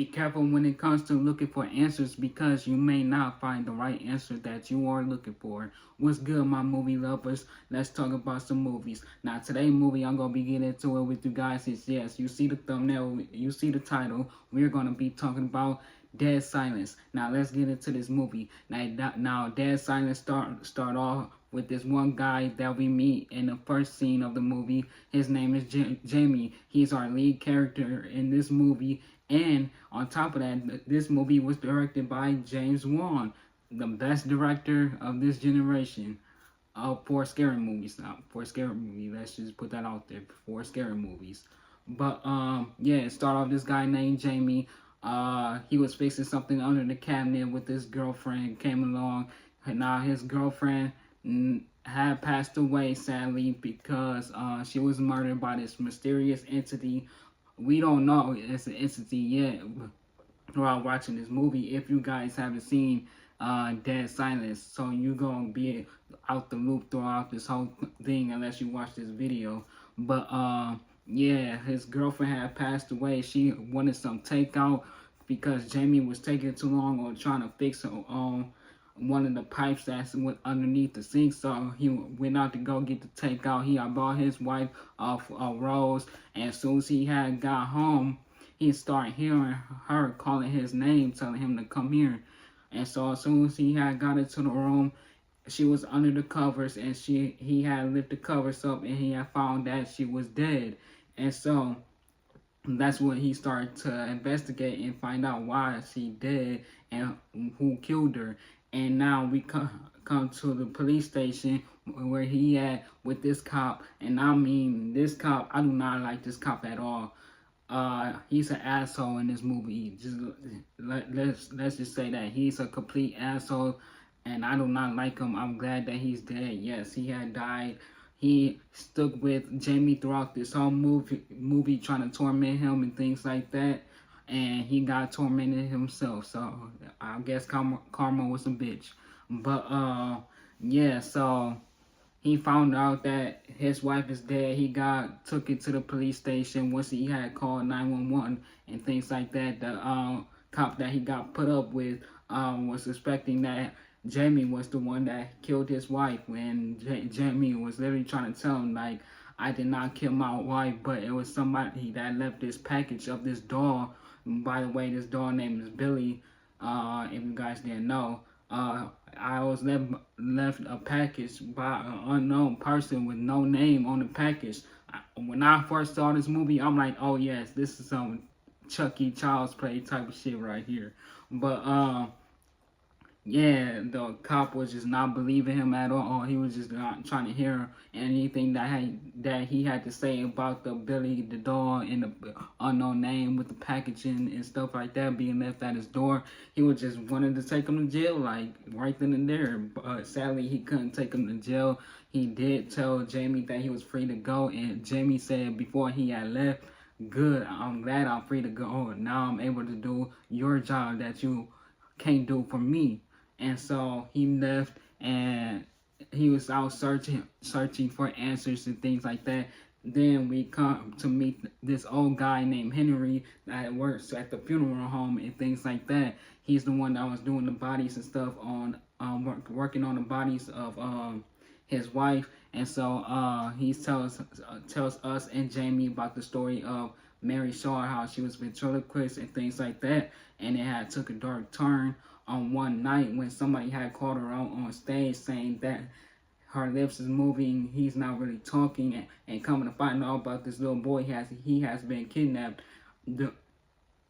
Be careful when it comes to looking for answers because you may not find the right answer that you are looking for. What's good, my movie lovers? Let's talk about some movies. Now, today's movie, I'm going to be getting into it with you guys. Is yes, you see the thumbnail, you see the title. We're going to be talking about Dead Silence. Now, let's get into this movie. Now Dead Silence start off with this one guy that we meet in the first scene of the movie. His name is Jamie. He's our lead character in this movie. And on top of that, this movie was directed by James Wan, the best director of this generation. For scary movies, not for scary movie. Let's just put that out there for scary movies. But yeah, start off this guy named Jamie. He was fixing something under the cabinet with his girlfriend. Came along, and now his girlfriend had passed away sadly because she was murdered by this mysterious entity. We don't know it's an entity yet while watching this movie. If you guys haven't seen Dead Silence, so you gonna be out the loop throughout this whole thing unless you watch this video. But yeah, his girlfriend had passed away. She wanted some takeout because Jamie was taking too long on trying to fix her one of the pipes that's underneath the sink. So he went out to go get the takeout. He had bought his wife a rose, and as soon as he had got home, he started hearing her calling his name, telling him to come here. And so as soon as he had got into the room, she was under the covers, and he had lifted the covers up, and he had found that she was dead. And so that's when he started to investigate and find out why she dead and who killed her. And now we come to the police station where he at with this cop. And I mean, this cop, I do not like this cop at all. He's an asshole in this movie. Just let's just say that he's a complete asshole, and I do not like him. I'm glad that he's dead. Yes, he had died. He stuck with Jamie throughout this whole movie trying to torment him and things like that. And he got tormented himself. So I guess karma was a bitch. But yeah, so he found out that his wife is dead. He took it to the police station once he had called 911 and things like that. The cop that he got put up with was suspecting that Jamie was the one that killed his wife, when Jamie was literally trying to tell him, like, I did not kill my wife, but it was somebody that left this package of this doll. By the way, this doll name is Billy, if you guys didn't know. I was left a package by an unknown person with no name on the package. When I first saw this movie, I'm like, oh yes, this is some Chucky Child's Play type of shit right here. But yeah, the cop was just not believing him at all. He was just not trying to hear anything that he had to say about the Billy, the doll, and the unknown name with the packaging and stuff like that being left at his door. He was just wanted to take him to jail, like right then and there. But sadly, he couldn't take him to jail. He did tell Jamie that he was free to go, and Jamie said before he had left, "Good, I'm glad I'm free to go. Now I'm able to do your job that you can't do for me." And so he left, and he was out searching for answers and things like that. Then we come to meet this old guy named Henry that works at the funeral home and things like that. He's the one that was doing the bodies and stuff on working on the bodies of his wife. And so he tells us and Jamie about the story of Mary Shaw, how she was ventriloquist and things like that, and it had took a dark turn on one night when somebody had called her out on stage saying that her lips is moving, he's not really talking, and coming to find out about this little boy, he has been kidnapped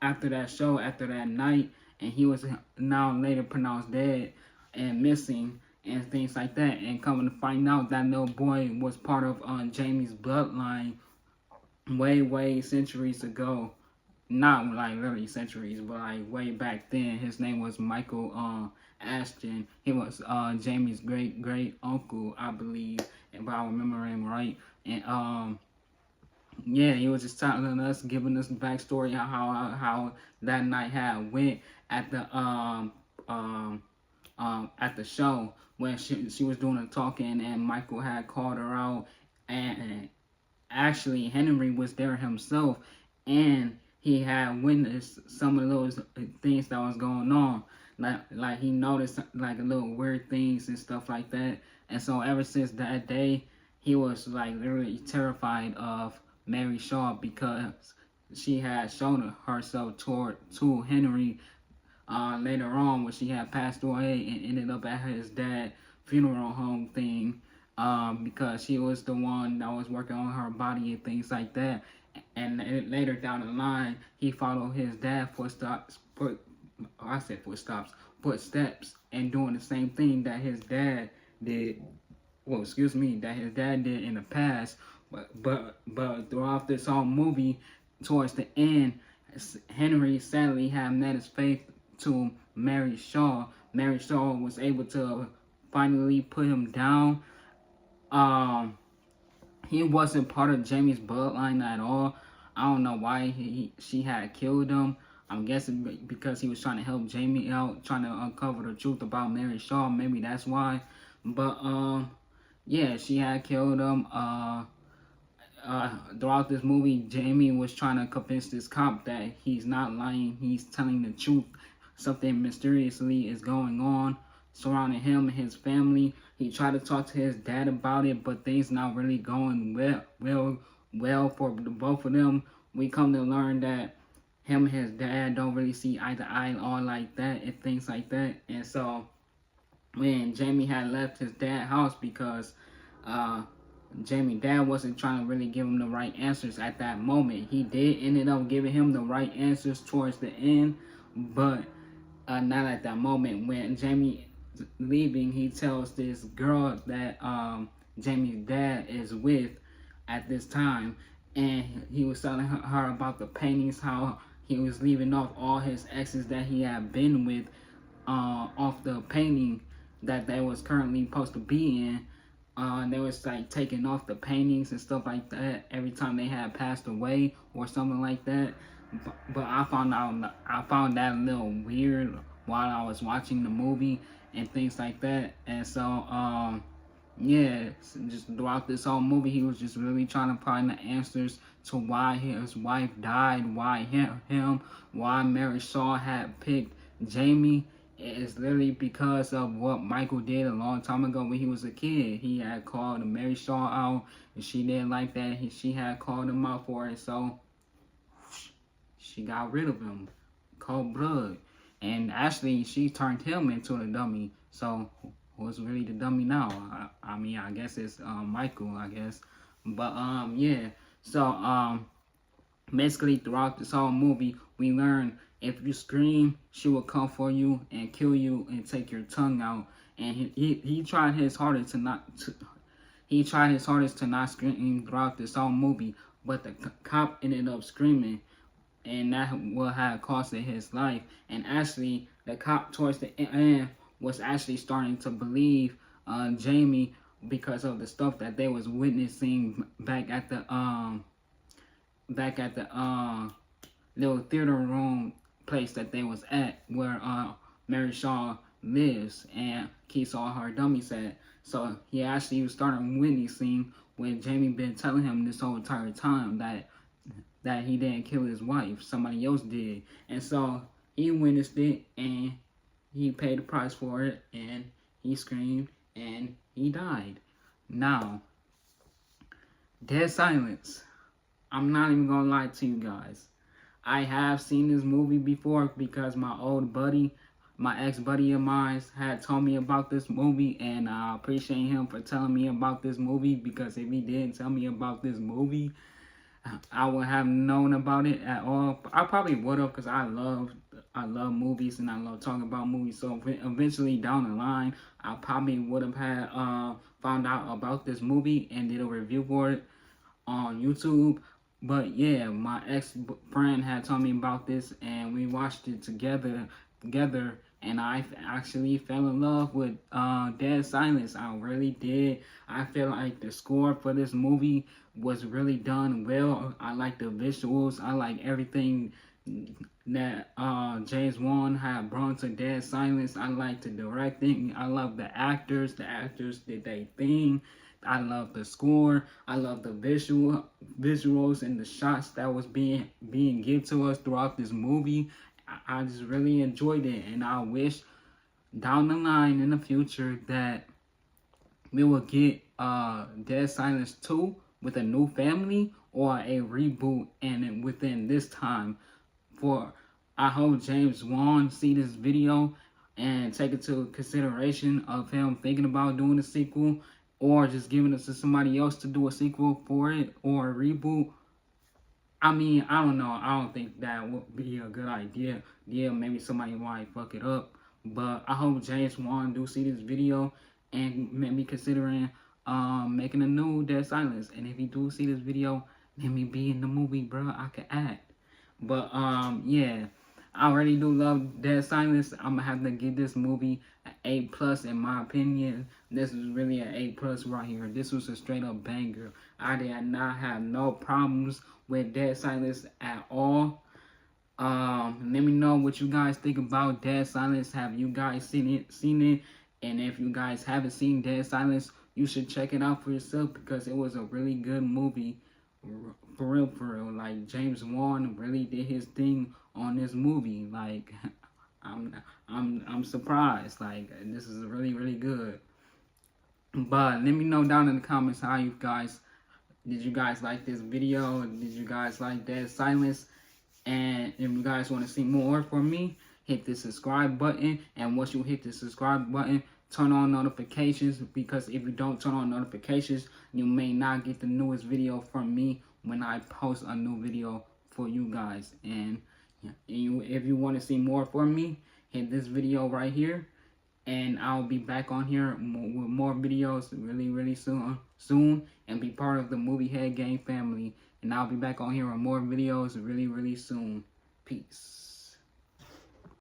after that show, after that night, and he was now later pronounced dead and missing and things like that. And coming to find out that little boy was part of Jamie's bloodline way centuries ago. Not like really centuries, but like way back then. His name was Michael Ashton. He was Jamie's great uncle, I believe, if I remember him right. And yeah, he was just telling us, giving us the backstory of how that night had went at the show when she was doing the talking, and Michael had called her out, and actually Henry was there himself, and he had witnessed some of those things that was going on. Like he noticed like little weird things and stuff like that. And so ever since that day, he was like literally terrified of Mary Shaw because she had shown herself to Henry later on when she had passed away and ended up at his dad's funeral home thing, because she was the one that was working on her body and things like that. And later down the line, he followed his dad's footsteps, and doing the same thing that his dad did. Well, excuse me, that his dad did in the past. But throughout this whole movie, towards the end, Henry sadly had met his fate to Mary Shaw. Mary Shaw was able to finally put him down. He wasn't part of Jamie's bloodline at all. I don't know why she had killed him. I'm guessing because he was trying to help Jamie out, trying to uncover the truth about Mary Shaw. Maybe that's why. But yeah, she had killed him. Throughout this movie, Jamie was trying to convince this cop that he's not lying. He's telling the truth. Something mysteriously is going on surrounding him and his family. He tried to talk to his dad about it, but things not really going well for the both of them. We come to learn that him and his dad don't really see eye to eye all like that and things like that. And so when Jamie had left his dad's house because Jamie's dad wasn't trying to really give him the right answers at that moment. He did ended up giving him the right answers towards the end, but not at that moment. When Jamie leaving, he tells this girl that Jamie's dad is with at this time, and he was telling her about the paintings, how he was leaving off all his exes that he had been with off the painting that they was currently supposed to be in. They was like taking off the paintings and stuff like that every time they had passed away or something like that. But I found that a little weird while I was watching the movie and things like that. And so yeah, just throughout this whole movie, he was just really trying to find the answers to why his wife died, why why Mary Shaw had picked Jamie. It's literally because of what Michael did a long time ago when he was a kid. He had called Mary Shaw out, and she didn't like that. She had called him out for it, so she got rid of him. Cold blood. And actually, she turned him into a dummy. So who's really the dummy now? I mean, I guess it's Michael, I guess. But yeah. So basically throughout this whole movie, we learn if you scream, she will come for you and kill you and take your tongue out. And he tried his hardest to not scream throughout this whole movie, but the cop ended up screaming, and that will have cost his life. And actually, the cop towards the end was actually starting to believe Jamie because of the stuff that they was witnessing back at the little theater room place that they was at, where Mary Shaw lives and keeps all her dummies at. So he actually was starting witnessing when Jamie been telling him this whole entire time that he didn't kill his wife, somebody else did. And so he witnessed it and he paid the price for it, and he screamed and he died. Now, Dead Silence. I'm not even gonna lie to you guys. I have seen this movie before because my old buddy, my ex-buddy of mine, had told me about this movie, and I appreciate him for telling me about this movie, because if he didn't tell me about this movie, I would have known about it at all. I probably would have, because I love movies and I love talking about movies. So eventually down the line, I probably would have had found out about this movie and did a review for it on YouTube. But yeah, my ex-friend had told me about this, and we watched it together, and I actually fell in love with Dead Silence. I really did. I feel like the score for this movie was really done well. I like the visuals. I like everything that James Wan had brought to Dead Silence. I like the directing. I love the actors. The actors did their thing. I love the score. I love the visuals and the shots that was being given to us throughout this movie. I just really enjoyed it, and I wish down the line in the future that we will get Dead Silence 2 with a new family or a reboot and within this time. For I hope James Wan see this video and take it to consideration of him thinking about doing a sequel or just giving it to somebody else to do a sequel for it or a reboot. I mean, I don't know. I don't think that would be a good idea. Yeah, maybe somebody might fuck it up. But I hope James Wan do see this video and maybe considering making a new Dead Silence. And if he do see this video, let me be in the movie, bro. I can act. But yeah, I already do love Dead Silence. I'm gonna have to give this movie an A+ in my opinion. This is really an A+ right here. This was a straight up banger. I did not have no problems with Dead Silence at all. Let me know what you guys think about Dead Silence. Have you guys seen it? And if you guys haven't seen Dead Silence, you should check it out for yourself because it was a really good movie. For real. Like James Wan really did his thing on this movie. Like I'm surprised. Like this is really good. But let me know down in the comments how you guys did you guys like this video? Did you guys like Dead Silence? And if you guys want to see more from me, hit the subscribe button. And once you hit the subscribe button, turn on notifications, because if you don't turn on notifications, you may not get the newest video from me when I post a new video for you guys. And if you want to see more from me, hit this video right here. And I'll be back on here with more videos really soon and be part of the Movie Head Gang family. And I'll be back on here with more videos really soon. Peace.